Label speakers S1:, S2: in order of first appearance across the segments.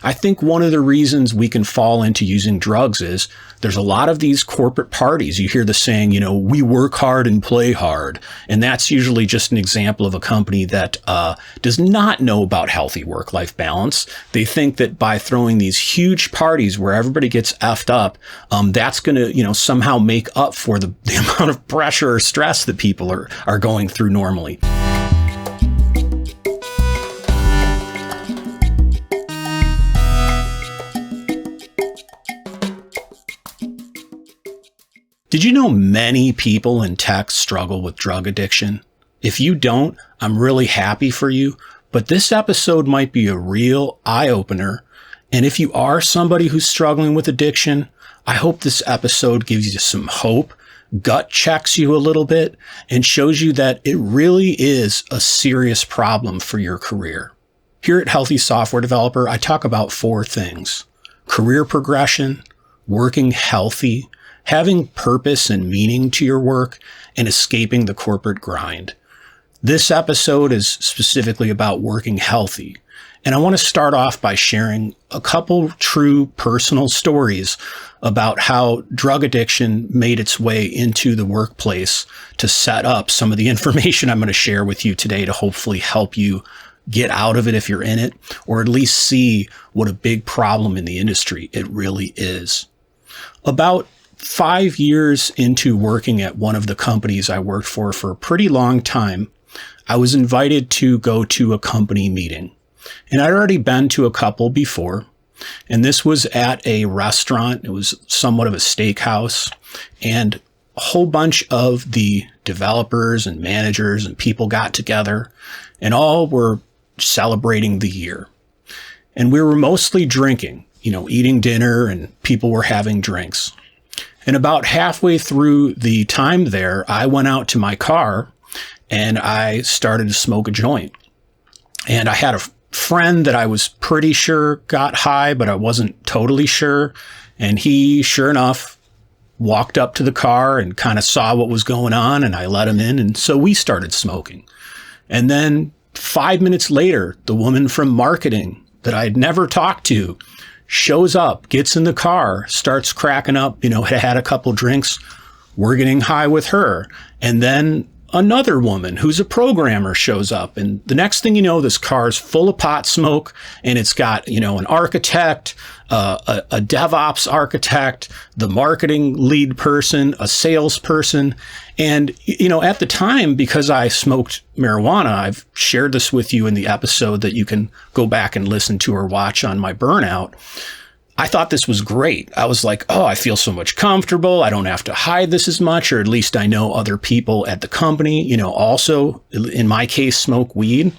S1: I think one of the reasons we can fall into using drugs is there's a lot of these corporate parties. You hear the saying, we work hard and play hard. And that's usually just an example of a company that does not know about healthy work-life balance. They think that by throwing these huge parties where everybody gets effed up, that's going to, somehow make up for the amount of pressure or stress that people are going through normally. Did you know many people in tech struggle with drug addiction? If you don't, I'm really happy for you, but this episode might be a real eye-opener. And if you are somebody who's struggling with addiction, I hope this episode gives you some hope, gut checks you a little bit, and shows you that it really is a serious problem for your career. Here at Healthy Software Developer, I talk about 4 things: career progression, working healthy, having purpose and meaning to your work, and escaping the corporate grind. This episode is specifically about working healthy. And I want to start off by sharing a couple true personal stories about how drug addiction made its way into the workplace to set up some of the information I'm going to share with you today to hopefully help you get out of it if you're in it, or at least see what a big problem in the industry it really is. About 5 years into working at one of the companies I worked for a pretty long time, I was invited to go to a company meeting. And I'd already been to a couple before. And this was at a restaurant. It was somewhat of a steakhouse. And a whole bunch of the developers and managers and people got together and all were celebrating the year. And we were mostly drinking, eating dinner, and people were having drinks. And about halfway through the time there, I went out to my car and I started to smoke a joint. And I had a friend that I was pretty sure got high, but I wasn't totally sure. And he, sure enough, walked up to the car and kind of saw what was going on, and I let him in. And so we started smoking. And then 5 minutes later, the woman from marketing that I'd never talked to shows up, gets in the car, starts cracking up, had a couple drinks. We're getting high with her. And then another woman who's a programmer shows up. And the next thing you know, this car's full of pot smoke, and it's got, an architect, a DevOps architect, the marketing lead person, a salesperson. And, at the time, because I smoked marijuana, I've shared this with you in the episode that you can go back and listen to or watch on my Burnout. I thought this was great. I was like, I feel so much comfortable. I don't have to hide this as much, or at least I know other people at the company, also, in my case, smoke weed.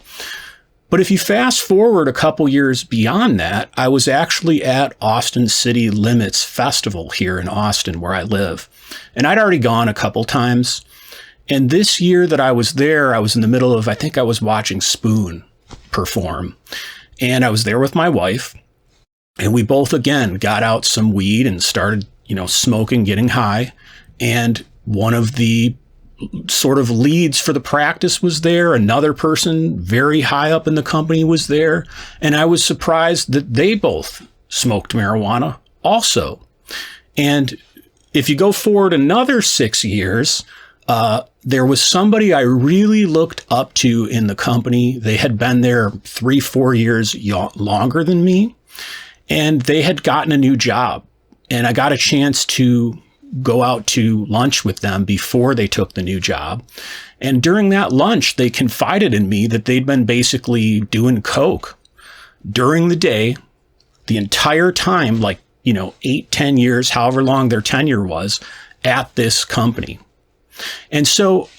S1: But if you fast forward a couple years beyond that, I was actually at Austin City Limits Festival here in Austin, where I live. And I'd already gone a couple times. And this year that I was there, I was in the middle of, I think I was watching Spoon perform. And I was there with my wife. And we both, again, got out some weed and started, smoking, getting high. And one of the sort of leads for the practice was there. Another person very high up in the company was there. And I was surprised that they both smoked marijuana also. And if you go forward another 6 years, there was somebody I really looked up to in the company. They had been there 3-4 years longer than me, and they had gotten a new job. And I got a chance to go out to lunch with them before they took the new job. And during that lunch, they confided in me that they'd been basically doing coke during the day, the entire time, 8-10 years, however long their tenure was at this company. And so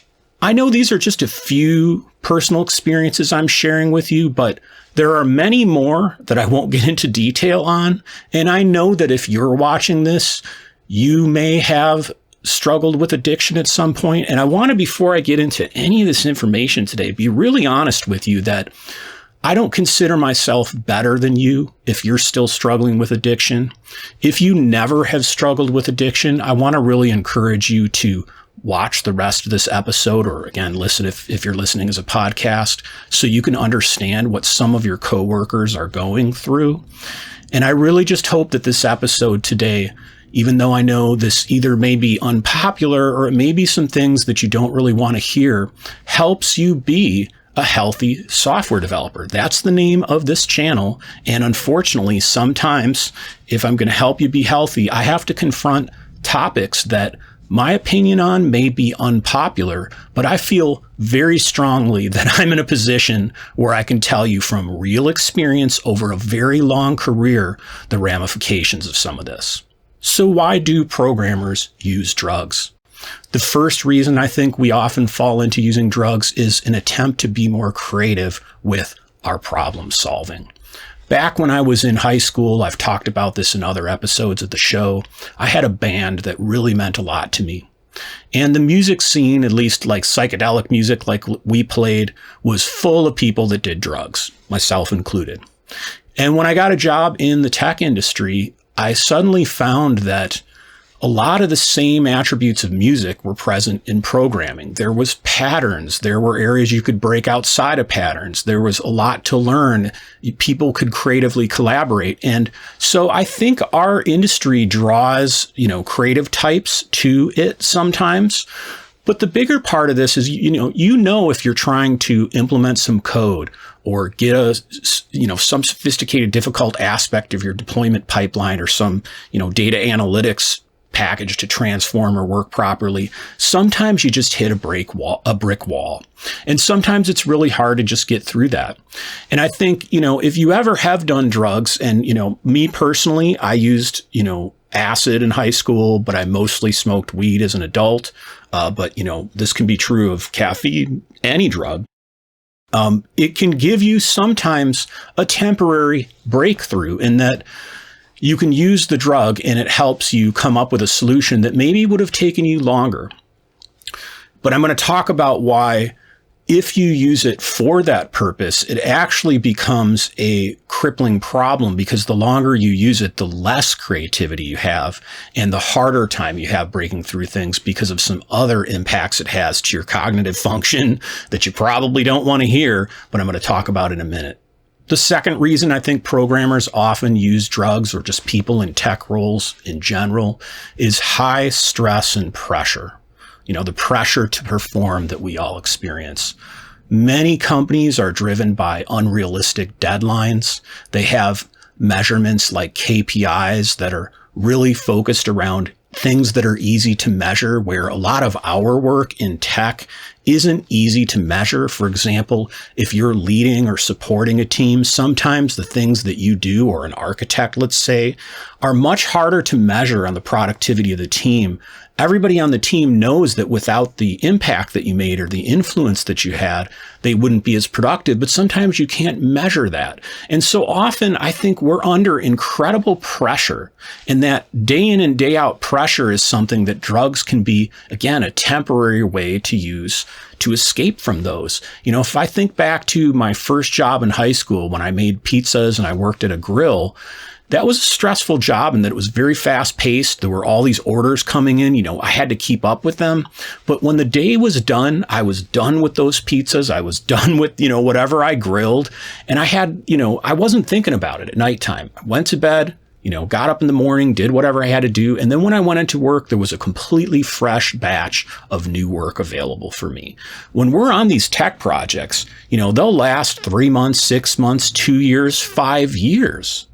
S1: I know these are just a few personal experiences I'm sharing with you, but there are many more that I won't get into detail on. And I know that if you're watching this, you may have struggled with addiction at some point. And I want to, before I get into any of this information today, be really honest with you that I don't consider myself better than you if you're still struggling with addiction. If you never have struggled with addiction, I want to really encourage you to watch the rest of this episode, or again, listen if you're listening as a podcast, so you can understand what some of your coworkers are going through. And I really just hope that this episode today, even though I know this either may be unpopular or it may be some things that you don't really want to hear, helps you be a healthy software developer. That's the name of this channel. And unfortunately, sometimes if I'm going to help you be healthy, I have to confront topics that my opinion on may be unpopular, but I feel very strongly that I'm in a position where I can tell you from real experience over a very long career the ramifications of some of this. So why do programmers use drugs? The first reason I think we often fall into using drugs is an attempt to be more creative with our problem solving. Back when I was in high school, I've talked about this in other episodes of the show, I had a band that really meant a lot to me. And the music scene, at least like psychedelic music like we played, was full of people that did drugs, myself included. And when I got a job in the tech industry, I suddenly found that a lot of the same attributes of music were present in programming. There was patterns. There were areas you could break outside of patterns. There was a lot to learn. People could creatively collaborate. And so I think our industry draws, creative types to it sometimes. But the bigger part of this is, if you're trying to implement some code or get some sophisticated, difficult aspect of your deployment pipeline or some, data analytics package to transform or work properly, sometimes you just hit a brick wall. And sometimes it's really hard to just get through that. And I think, if you ever have done drugs, and, me personally, I used, acid in high school, but I mostly smoked weed as an adult. But this can be true of caffeine, any drug. It can give you sometimes a temporary breakthrough in that you can use the drug and it helps you come up with a solution that maybe would have taken you longer. But I'm going to talk about why, if you use it for that purpose, it actually becomes a crippling problem, because the longer you use it, the less creativity you have and the harder time you have breaking through things because of some other impacts it has to your cognitive function that you probably don't want to hear, but I'm going to talk about in a minute. The second reason I think programmers often use drugs, or just people in tech roles in general, is high stress and pressure. The pressure to perform that we all experience. Many companies are driven by unrealistic deadlines. They have measurements like KPIs that are really focused around things that are easy to measure, where a lot of our work in tech isn't easy to measure. For example, if you're leading or supporting a team, sometimes the things that you do, or an architect, let's say, are much harder to measure on the productivity of the team. Everybody on the team knows that without the impact that you made or the influence that you had, they wouldn't be as productive, but sometimes you can't measure that. And so often I think we're under incredible pressure, and that day in and day out pressure is something that drugs can be, again, a temporary way to use to escape from those. If I think back to my first job in high school when I made pizzas and I worked at a grill, that was a stressful job, and that it was very fast paced. There were all these orders coming in, I had to keep up with them. But when the day was done, I was done with those pizzas. I was done with, whatever I grilled. And I had, I wasn't thinking about it at nighttime. I went to bed, got up in the morning, did whatever I had to do. And then when I went into work, there was a completely fresh batch of new work available for me. When we're on these tech projects, they'll last 3 months, 6 months, 2 years, 5 years.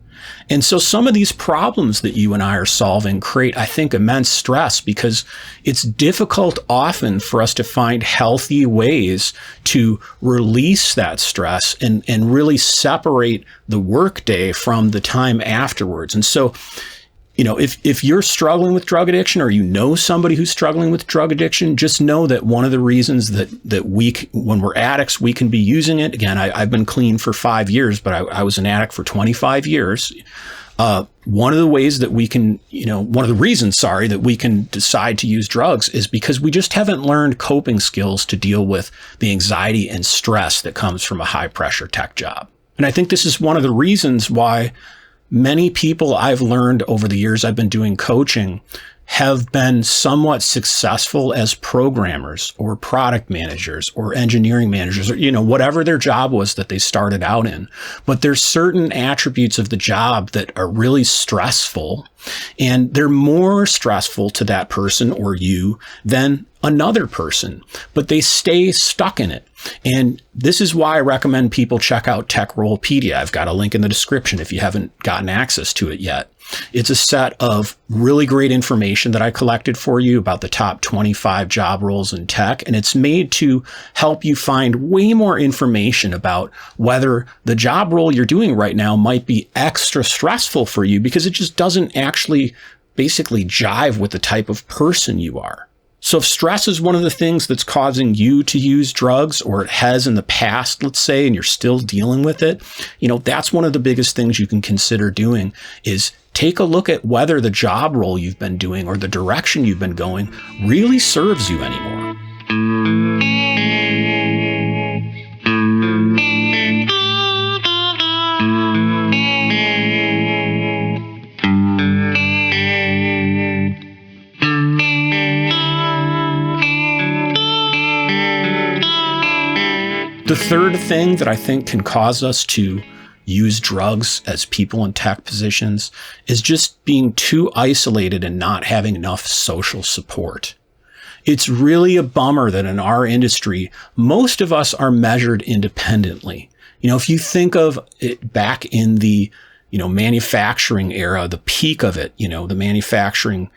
S1: And so some of these problems that you and I are solving create, I think, immense stress, because it's difficult often for us to find healthy ways to release that stress and really separate the workday from the time afterwards. And so, if you're struggling with drug addiction, or somebody who's struggling with drug addiction, just know that one of the reasons that when we're addicts, we can be using it. Again, I've been clean for 5 years, but I was an addict for 25 years. One of the ways that we can, one of the reasons, that we can decide to use drugs is because we just haven't learned coping skills to deal with the anxiety and stress that comes from a high pressure tech job. And I think this is one of the reasons why many people I've learned over the years I've been doing coaching have been somewhat successful as programmers or product managers or engineering managers, or, whatever their job was that they started out in. But there's certain attributes of the job that are really stressful, and they're more stressful to that person or you than another person, but they stay stuck in it. And this is why I recommend people check out Techrollpedia. I've got a link in the description if you haven't gotten access to it yet. It's a set of really great information that I collected for you about the top 25 job roles in tech. And it's made to help you find way more information about whether the job role you're doing right now might be extra stressful for you because it just doesn't actually basically jive with the type of person you are. So if stress is one of the things that's causing you to use drugs, or it has in the past, let's say, and you're still dealing with it, that's one of the biggest things you can consider doing is take a look at whether the job role you've been doing or the direction you've been going really serves you anymore. The third thing that I think can cause us to use drugs as people in tech positions is just being too isolated and not having enough social support. It's really a bummer that in our industry, most of us are measured independently. If you think of it back in the, manufacturing era, the peak of it, the manufacturing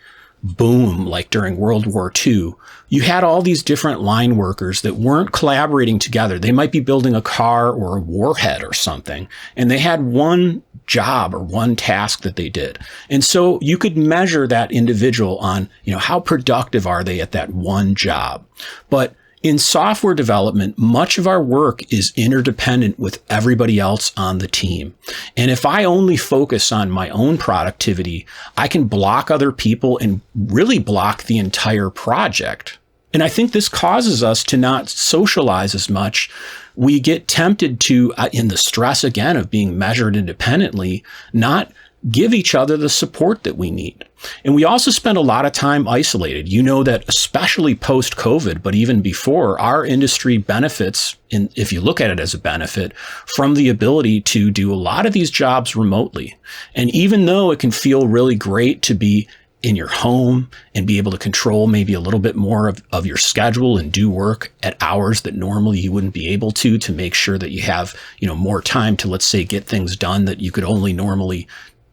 S1: boom, like during World War II, you had all these different line workers that weren't collaborating together. They might be building a car or a warhead or something, and they had one job or one task that they did. And so you could measure that individual on, how productive are they at that one job. But in software development, much of our work is interdependent with everybody else on the team. And if I only focus on my own productivity, I can block other people and really block the entire project. And I think this causes us to not socialize as much. We get tempted to, in the stress again of being measured independently, not give each other the support that we need. And we also spend a lot of time isolated. That especially post-COVID, but even before, our industry benefits, if you look at it as a benefit, from the ability to do a lot of these jobs remotely. And even though it can feel really great to be in your home and be able to control maybe a little bit more of your schedule and do work at hours that normally you wouldn't be able to make sure that you have, more time to, let's say, get things done that you could only normally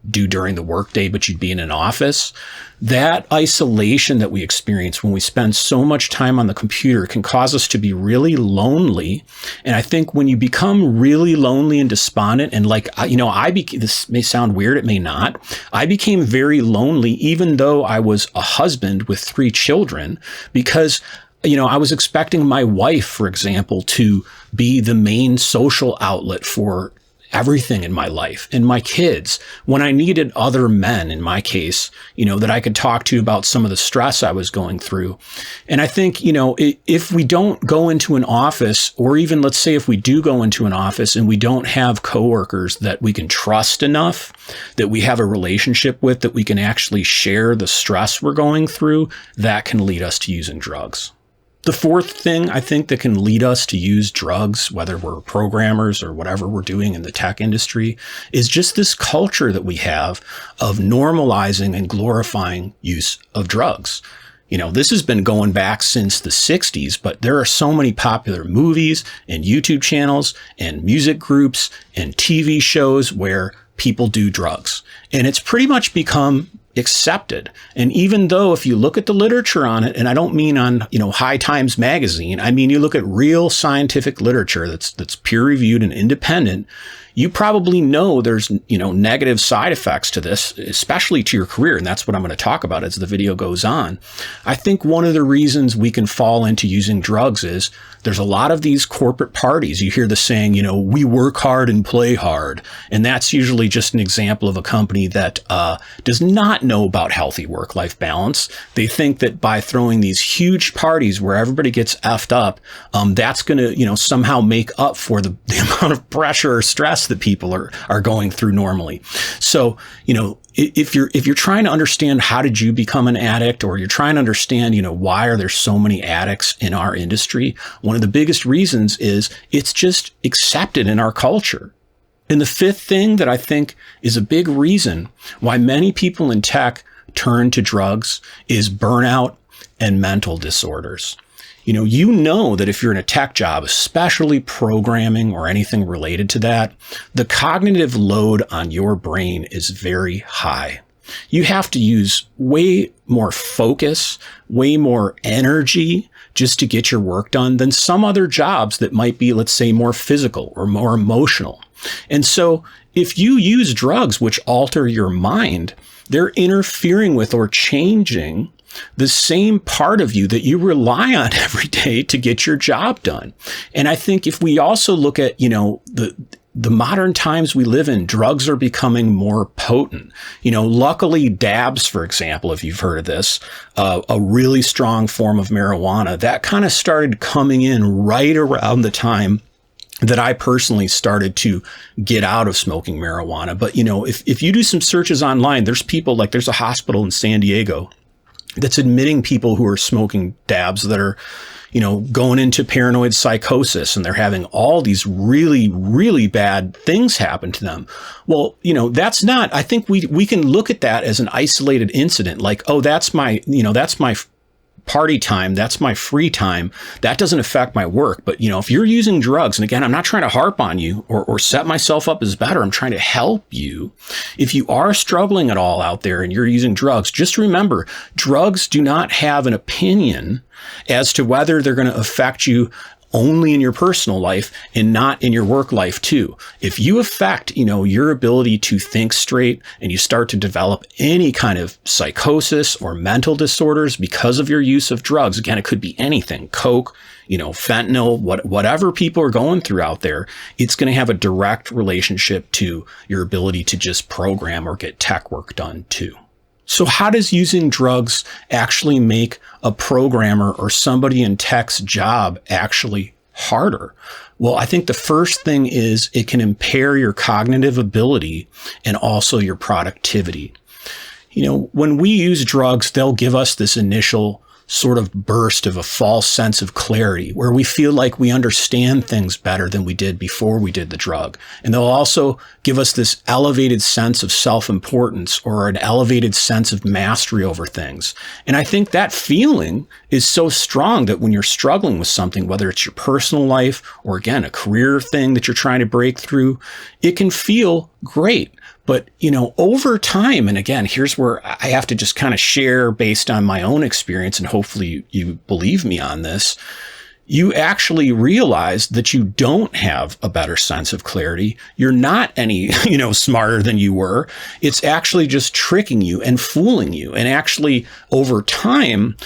S1: do during the workday, but you'd be in an office. That isolation that we experience when we spend so much time on the computer can cause us to be really lonely. And I think when you become really lonely and despondent, and this may sound weird, it may not. I became very lonely, even though I was a husband with 3 children, because I was expecting my wife, for example, to be the main social outlet for everything in my life and my kids, when I needed other men, in my case, that I could talk to about some of the stress I was going through. And I think, if we don't go into an office, or even let's say if we do go into an office and we don't have coworkers that we can trust enough, that we have a relationship with, that we can actually share the stress we're going through, that can lead us to using drugs. The fourth thing I think that can lead us to use drugs, whether we're programmers or whatever we're doing in the tech industry, is just this culture that we have of normalizing and glorifying use of drugs. This has been going back since the 60s, but there are so many popular movies and YouTube channels and music groups and TV shows where people do drugs. And it's pretty much become accepted. And even though if you look at the literature on it, and I don't mean on, High Times magazine, I mean, you look at real scientific literature that's peer reviewed and independent, you probably know there's, negative side effects to this, especially to your career. And that's what I'm going to talk about as the video goes on. I think one of the reasons we can fall into using drugs is there's a lot of these corporate parties. You hear the saying, we work hard and play hard. And that's usually just an example of a company that does not know about healthy work-life balance. They think that by throwing these huge parties where everybody gets effed up, that's going to, somehow make up for the amount of pressure or stress steps that people are going through normally. So, if you're trying to understand how did you become an addict, or you're trying to understand, why are there so many addicts in our industry? One of the biggest reasons is it's just accepted in our culture. And the fifth thing that I think is a big reason why many people in tech turn to drugs is burnout and mental disorders. That if you're in a tech job, especially programming or anything related to that, the cognitive load on your brain is very high. You have to use way more focus, way more energy just to get your work done than some other jobs that might be, let's say, more physical or more emotional. And so if you use drugs which alter your mind, they're interfering with or changing the same part of you that you rely on every day to get your job done. And I think if we also look at, the modern times we live in, drugs are becoming more potent. Luckily dabs, for example, if you've heard of this, a really strong form of marijuana, that kind of started coming in right around the time that I personally started to get out of smoking marijuana. But, if you do some searches online, there's a hospital in San Diego that's admitting people who are smoking dabs that are, going into paranoid psychosis, and they're having all these really, really bad things happen to them. Well, that's not, I think we can look at that as an isolated incident, like, oh, that's my party time, that's my free time, that doesn't affect my work. But if you're using drugs, and again, I'm not trying to harp on you or set myself up as better, I'm trying to help you. If you are struggling at all out there and you're using drugs, just remember, drugs do not have an opinion as to whether they're going to affect you only in your personal life and not in your work life too. If you affect, your ability to think straight, and you start to develop any kind of psychosis or mental disorders because of your use of drugs, again, it could be anything, coke, fentanyl, whatever people are going through out there, it's going to have a direct relationship to your ability to just program or get tech work done too. So how does using drugs actually make a programmer or somebody in tech's job actually harder? Well, I think the first thing is it can impair your cognitive ability and also your productivity. When we use drugs, they'll give us this initial sort of burst of a false sense of clarity where we feel like we understand things better than we did before we did the drug. And they'll also give us this elevated sense of self-importance or an elevated sense of mastery over things. And I think that feeling is so strong that when you're struggling with something, whether it's your personal life or, again, a career thing that you're trying to break through, it can feel great. But, over time, and again, here's where I have to just kind of share based on my own experience, and hopefully you believe me on this, you actually realize that you don't have a better sense of clarity. You're not any, smarter than you were. It's actually just tricking you and fooling you. And actually, over time,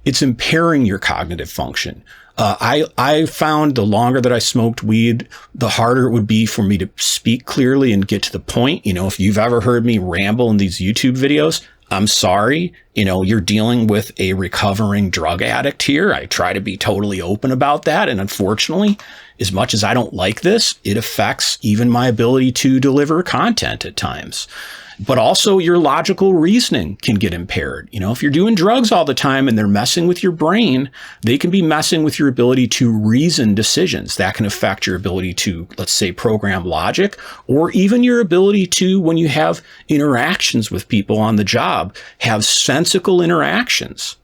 S1: it's impairing your cognitive function. I found the longer that I smoked weed, the harder it would be for me to speak clearly and get to the point. If you've ever heard me ramble in these YouTube videos, I'm sorry. You're dealing with a recovering drug addict here. I try to be totally open about that. And unfortunately, as much as I don't like this, it affects even my ability to deliver content at times. But also your logical reasoning can get impaired. If you're doing drugs all the time and they're messing with your brain, they can be messing with your ability to reason decisions. That can affect your ability to, let's say, program logic, or even your ability to, when you have interactions with people on the job, have sensical interactions.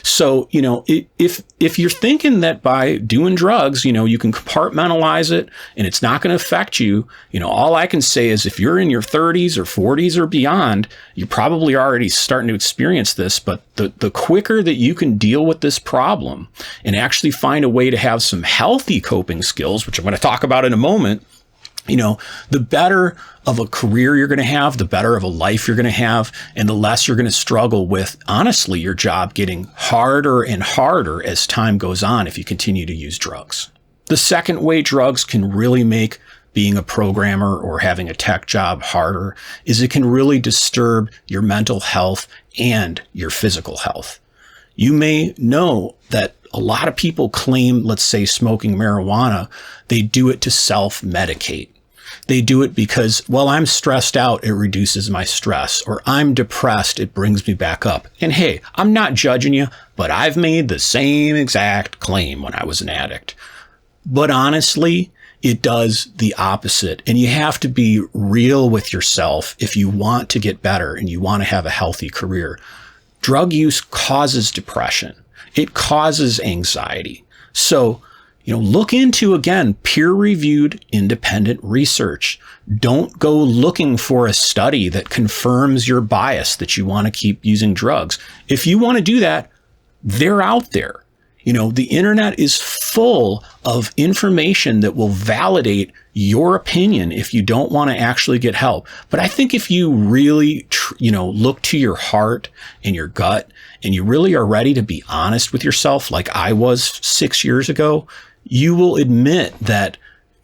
S1: So, if you're thinking that by doing drugs, you can compartmentalize it and it's not going to affect you, all I can say is if you're in your 30s or 40s or beyond, you're probably already starting to experience this. But the quicker that you can deal with this problem and actually find a way to have some healthy coping skills, which I'm going to talk about in a moment, the better of a career you're going to have, the better of a life you're going to have, and the less you're going to struggle with, honestly, your job getting harder and harder as time goes on if you continue to use drugs. The second way drugs can really make being a programmer or having a tech job harder is it can really disturb your mental health and your physical health. You may know that a lot of people claim, let's say, smoking marijuana, they do it to self-medicate. They do it because, well, I'm stressed out, it reduces my stress, or I'm depressed, it brings me back up. And hey, I'm not judging you, but I've made the same exact claim when I was an addict. But honestly, it does the opposite. And you have to be real with yourself if you want to get better and you want to have a healthy career. Drug use causes depression. It causes anxiety. So, look into, again, peer-reviewed independent research. Don't go looking for a study that confirms your bias that you want to keep using drugs. If you want to do that, they're out there. The internet is full of information that will validate your opinion if you don't want to actually get help. But I think if you really, look to your heart and your gut, and you really are ready to be honest with yourself, like I was 6 years ago, you will admit that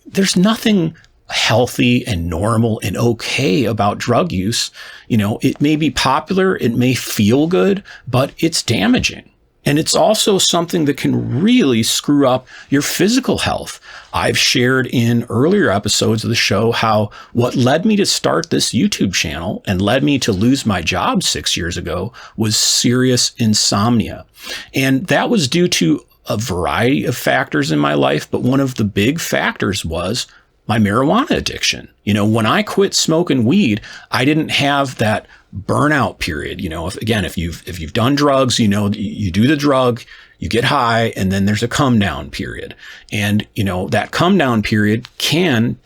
S1: there's nothing healthy and normal and okay about drug use. It may be popular, it may feel good, but it's damaging. And it's also something that can really screw up your physical health. I've shared in earlier episodes of the show how what led me to start this YouTube channel and led me to lose my job 6 years ago was serious insomnia. And that was due to a variety of factors in my life, but one of the big factors was my marijuana addiction. When I quit smoking weed, I didn't have that burnout period. If you've done drugs, you do the drug, you get high, and then there's a come down period. And, that come down period can,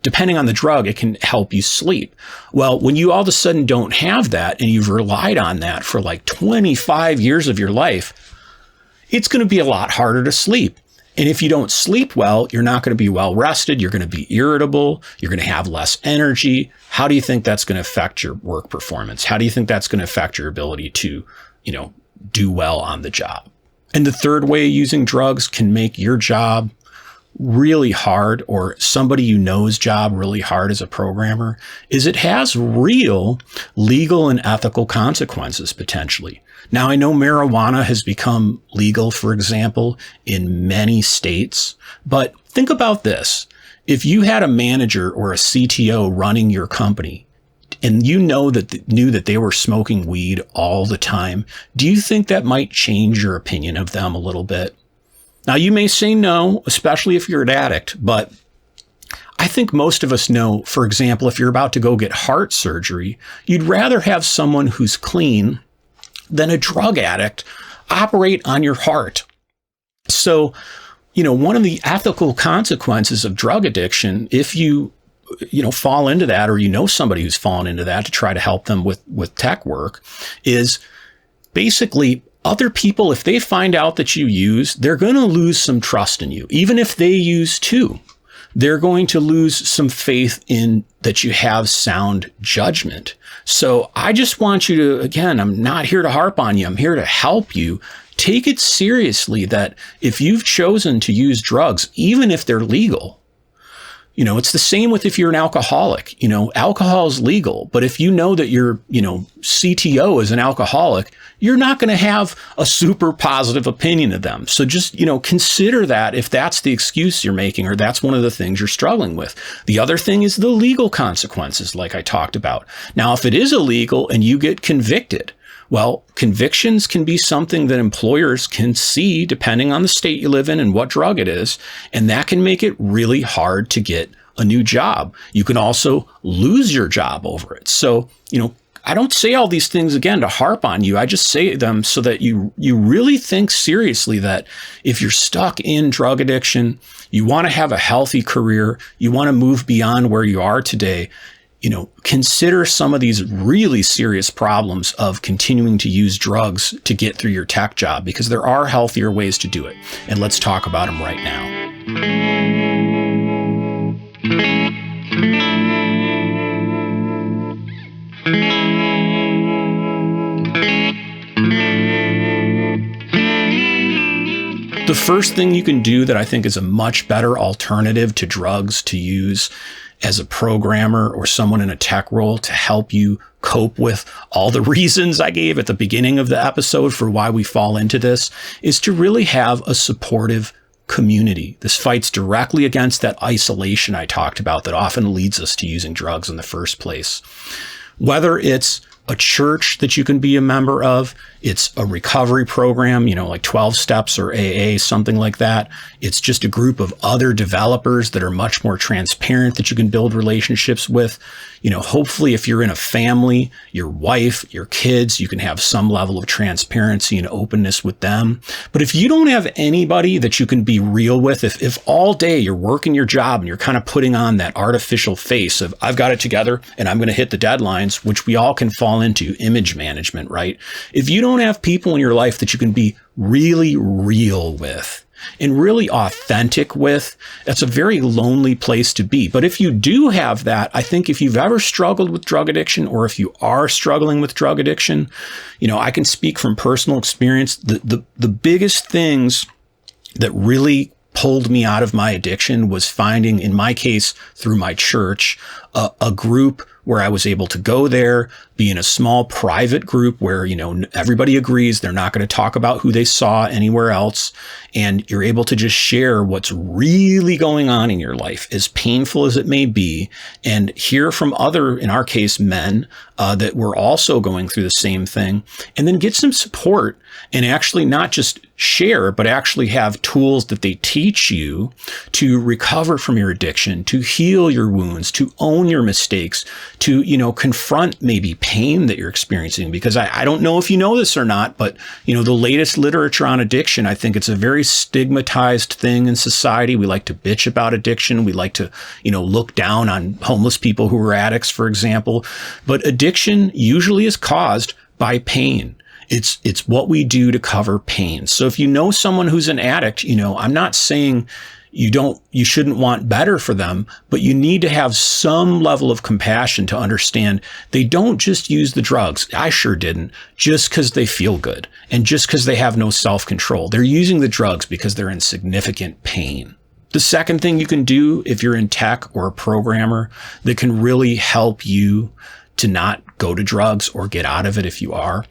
S1: depending on the drug, it can help you sleep. Well, when you all of a sudden don't have that and you've relied on that for like 25 years of your life, it's going to be a lot harder to sleep. And if you don't sleep well, you're not going to be well rested. You're going to be irritable. You're going to have less energy. How do you think that's going to affect your work performance? How do you think that's going to affect your ability to, do well on the job? And the third way using drugs can make your job really hard, or somebody you know's job really hard as a programmer, is it has real legal and ethical consequences potentially. Now, I know marijuana has become legal, for example, in many states, but think about this. If you had a manager or a CTO running your company and knew that they were smoking weed all the time, do you think that might change your opinion of them a little bit? Now, you may say no, especially if you're an addict, but I think most of us know, for example, if you're about to go get heart surgery, you'd rather have someone who's clean than a drug addict operate on your heart. So, one of the ethical consequences of drug addiction, if you fall into that, or somebody who's fallen into that to try to help them with tech work, is basically other people, if they find out that you use, they're going to lose some trust in you. Even if they use too, they're going to lose some faith in that you have sound judgment. So I just want you to, again, I'm not here to harp on you. I'm here to help you. Take it seriously that if you've chosen to use drugs, even if they're legal, it's the same with if you're an alcoholic. Alcohol is legal, but if you know that your, CTO is an alcoholic, you're not going to have a super positive opinion of them. So just, consider that if that's the excuse you're making, or that's one of the things you're struggling with. The other thing is the legal consequences, like I talked about. Now, if it is illegal and you get convicted, well, convictions can be something that employers can see depending on the state you live in and what drug it is. And that can make it really hard to get a new job. You can also lose your job over it. So, I don't say all these things again to harp on you. I just say them so that you really think seriously that if you're stuck in drug addiction, you want to have a healthy career, you want to move beyond where you are today, consider some of these really serious problems of continuing to use drugs to get through your tech job, because there are healthier ways to do it. And let's talk about them right now. The first thing you can do that I think is a much better alternative to drugs to use as a programmer or someone in a tech role to help you cope with all the reasons I gave at the beginning of the episode for why we fall into this is to really have a supportive community. This fights directly against that isolation I talked about that often leads us to using drugs in the first place. Whether it's a church that you can be a member of, it's a recovery program, like 12 steps or AA, something like that. It's just a group of other developers that are much more transparent that you can build relationships with. Hopefully if you're in a family, your wife, your kids, you can have some level of transparency and openness with them. But if you don't have anybody that you can be real with, if all day you're working your job and you're kind of putting on that artificial face of, I've got it together and I'm going to hit the deadlines, which we all can fall into, image management, right? If you don't have people in your life that you can be really real with and really authentic with, that's a very lonely place to be. But if you do have that, I think if you've ever struggled with drug addiction, or if you are struggling with drug addiction, I can speak from personal experience. The biggest things that really pulled me out of my addiction was finding, in my case, through my church, a group where I was able to go there, be in a small private group where, everybody agrees they're not going to talk about who they saw anywhere else. And you're able to just share what's really going on in your life, as painful as it may be, and hear from other, in our case, men that were also going through the same thing, and then get some support and actually not just share, but actually have tools that they teach you to recover from your addiction, to heal your wounds, to own your mistakes, to, confront maybe pain that you're experiencing. Because I don't know if you know this or not, but, the latest literature on addiction, I think it's a very stigmatized thing in society. We like to bitch about addiction. We like to, look down on homeless people who are addicts, for example. But addiction usually is caused by pain. It's what we do to cover pain. So if you know someone who's an addict, I'm not saying you shouldn't want better for them, but you need to have some level of compassion to understand they don't just use the drugs. I sure didn't, just because they feel good and just because they have no self-control. They're using the drugs because they're in significant pain. The second thing you can do if you're in tech or a programmer that can really help you to not go to drugs or get out of it if you are,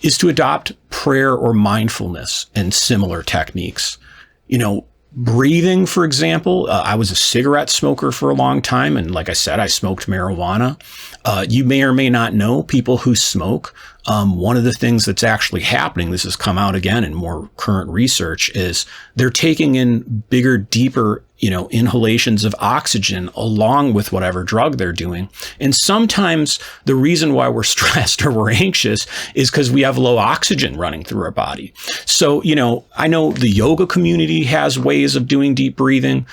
S1: is to adopt prayer or mindfulness and similar techniques. Breathing, for example, I was a cigarette smoker for a long time. And like I said, I smoked marijuana. You may or may not know people who smoke. One of the things that's actually happening, this has come out again in more current research, is they're taking in bigger, deeper, inhalations of oxygen along with whatever drug they're doing. And sometimes the reason why we're stressed or we're anxious is because we have low oxygen running through our body. So, I know the yoga community has ways of doing deep breathing.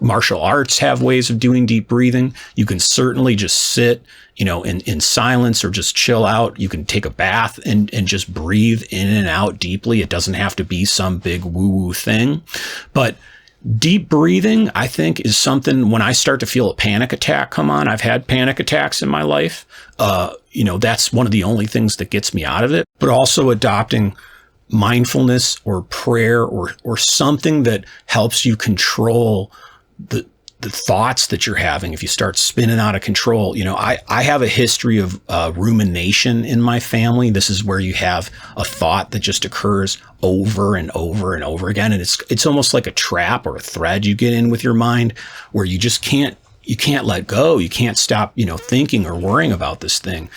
S1: Martial arts have ways of doing deep breathing. You can certainly just sit, in silence or just chill out. You can take a bath and just breathe in and out deeply. It doesn't have to be some big woo-woo thing. But deep breathing, I think, is something when I start to feel a panic attack come on. I've had panic attacks in my life. That's one of the only things that gets me out of it. But also adopting mindfulness or prayer or something that helps you control the thoughts that you're having. If you start spinning out of control, I have a history of rumination in my family. This is where you have a thought that just occurs over and over and over again. And it's almost like a trap or a thread you get in with your mind where you just can't let go. You can't stop, thinking or worrying about this thing.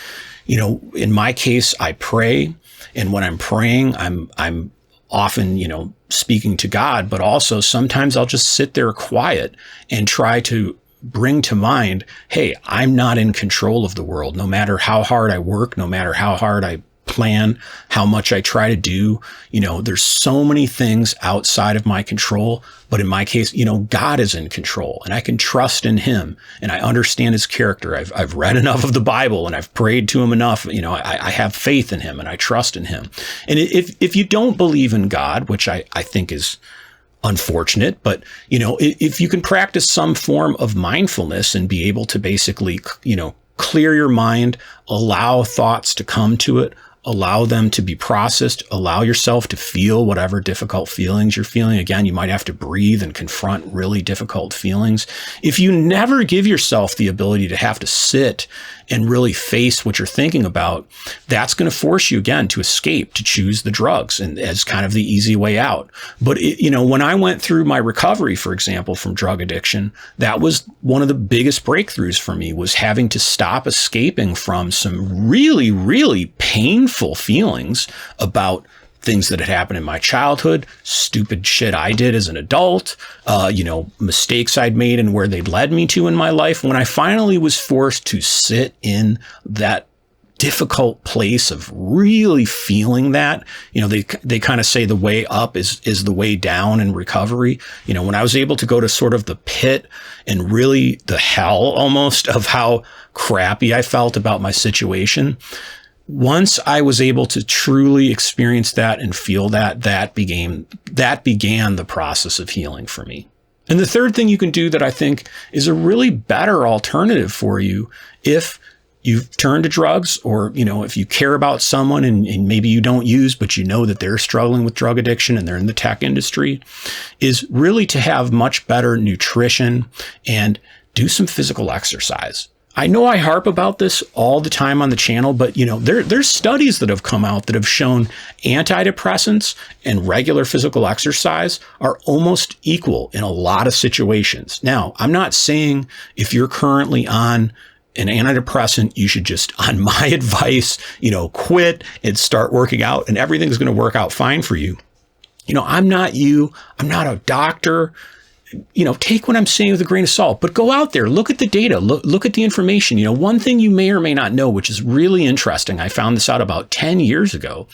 S1: In my case, I pray. And when I'm praying, I'm often, speaking to God, but also sometimes I'll just sit there quiet and try to bring to mind, hey, I'm not in control of the world. No matter how hard I work, no matter how hard I plan, how much I try to do, there's so many things outside of my control. But in my case, God is in control and I can trust in him and I understand his character. I've read enough of the Bible and I've prayed to him enough. I have faith in him and I trust in him. And if you don't believe in God, which I think is unfortunate, but if you can practice some form of mindfulness and be able to basically, clear your mind, allow thoughts to come to it, allow them to be processed, allow yourself to feel whatever difficult feelings you're feeling. Again, you might have to breathe and confront really difficult feelings. If you never give yourself the ability to have to sit and really face what you're thinking about, that's going to force you again to escape, to choose the drugs and as kind of the easy way out. But when I went through my recovery, for example, from drug addiction, that was one of the biggest breakthroughs for me, was having to stop escaping from some really, really painful feelings about things that had happened in my childhood, stupid shit I did as an adult, mistakes I'd made and where they'd led me to in my life. When I finally was forced to sit in that difficult place of really feeling that, they kind of say the way up is the way down in recovery. When I was able to go to sort of the pit and really the hell almost of how crappy I felt about my situation, once I was able to truly experience that and feel that began the process of healing for me. And the third thing you can do that I think is a really better alternative for you, if you've turned to drugs, or, if you care about someone and maybe you don't use, but you know that they're struggling with drug addiction and they're in the tech industry, is really to have much better nutrition and do some physical exercise. I know I harp about this all the time on the channel, but there's studies that have come out that have shown antidepressants and regular physical exercise are almost equal in a lot of situations. Now, I'm not saying if you're currently on an antidepressant, you should just, on my advice, quit and start working out and everything's going to work out fine for you. I'm not you. I'm not a doctor. Take what I'm saying with a grain of salt, but go out there, look at the data, look at the information. One thing you may or may not know, which is really interesting, I found this out about 10 years ago,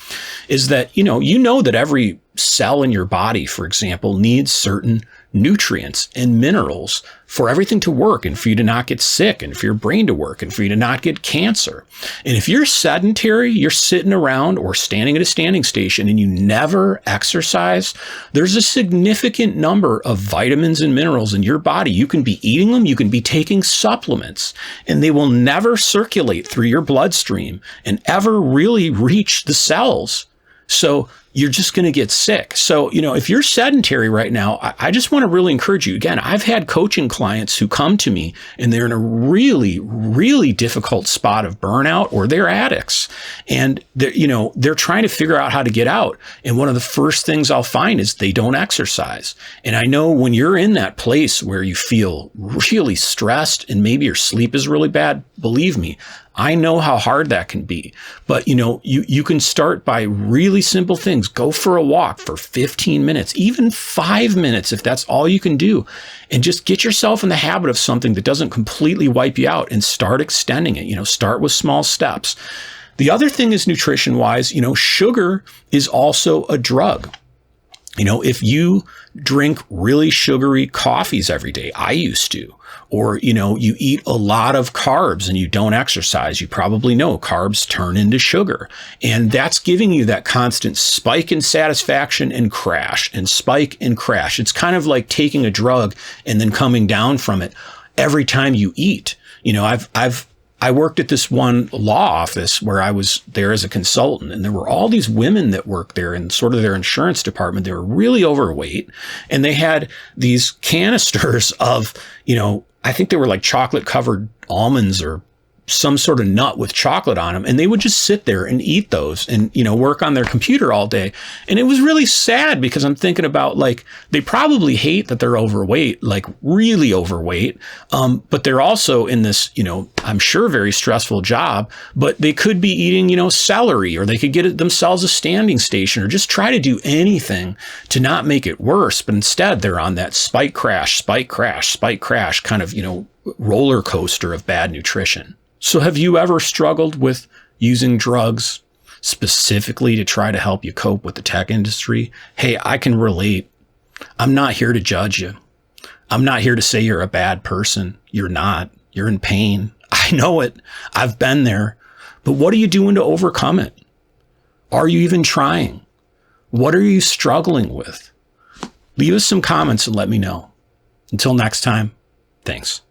S1: is that, that every cell in your body, for example, needs certain nutrients and minerals for everything to work and for you to not get sick and for your brain to work and for you to not get cancer. And if you're sedentary, you're sitting around or standing at a standing station and you never exercise, there's a significant number of vitamins and minerals in your body. You can be eating them, you can be taking supplements, and they will never circulate through your bloodstream and ever really reach the cells. So you're just going to get sick. So, if you're sedentary right now, I just want to really encourage you. Again, I've had coaching clients who come to me and they're in a really, really difficult spot of burnout, or they're addicts and they're trying to figure out how to get out. And one of the first things I'll find is they don't exercise. And I know when you're in that place where you feel really stressed and maybe your sleep is really bad, believe me, I know how hard that can be. But, you can start by really simple things. Go for a walk for 15 minutes, even 5 minutes, if that's all you can do. And just get yourself in the habit of something that doesn't completely wipe you out and start extending it. Start with small steps. The other thing is nutrition wise, sugar is also a drug. If you drink really sugary coffees every day, I used to, or, you eat a lot of carbs and you don't exercise, you probably know carbs turn into sugar. And that's giving you that constant spike in satisfaction and crash and spike and crash. It's kind of like taking a drug and then coming down from it every time you eat. I worked at this one law office where I was there as a consultant, and there were all these women that worked there in sort of their insurance department. They were really overweight, and they had these canisters of, I think they were like chocolate covered almonds or some sort of nut with chocolate on them. And they would just sit there and eat those and, work on their computer all day. And it was really sad because I'm thinking about, like, they probably hate that they're overweight, like really overweight. But they're also in this, I'm sure very stressful job, but they could be eating, celery, or they could get themselves a standing station or just try to do anything to not make it worse. But instead they're on that spike crash kind of, roller coaster of bad nutrition. So have you ever struggled with using drugs specifically to try to help you cope with the tech industry? Hey, I can relate. I'm not here to judge you. I'm not here to say you're a bad person. You're not. You're in pain. I know it. I've been there. But what are you doing to overcome it? Are you even trying? What are you struggling with? Leave us some comments and let me know. Until next time, thanks.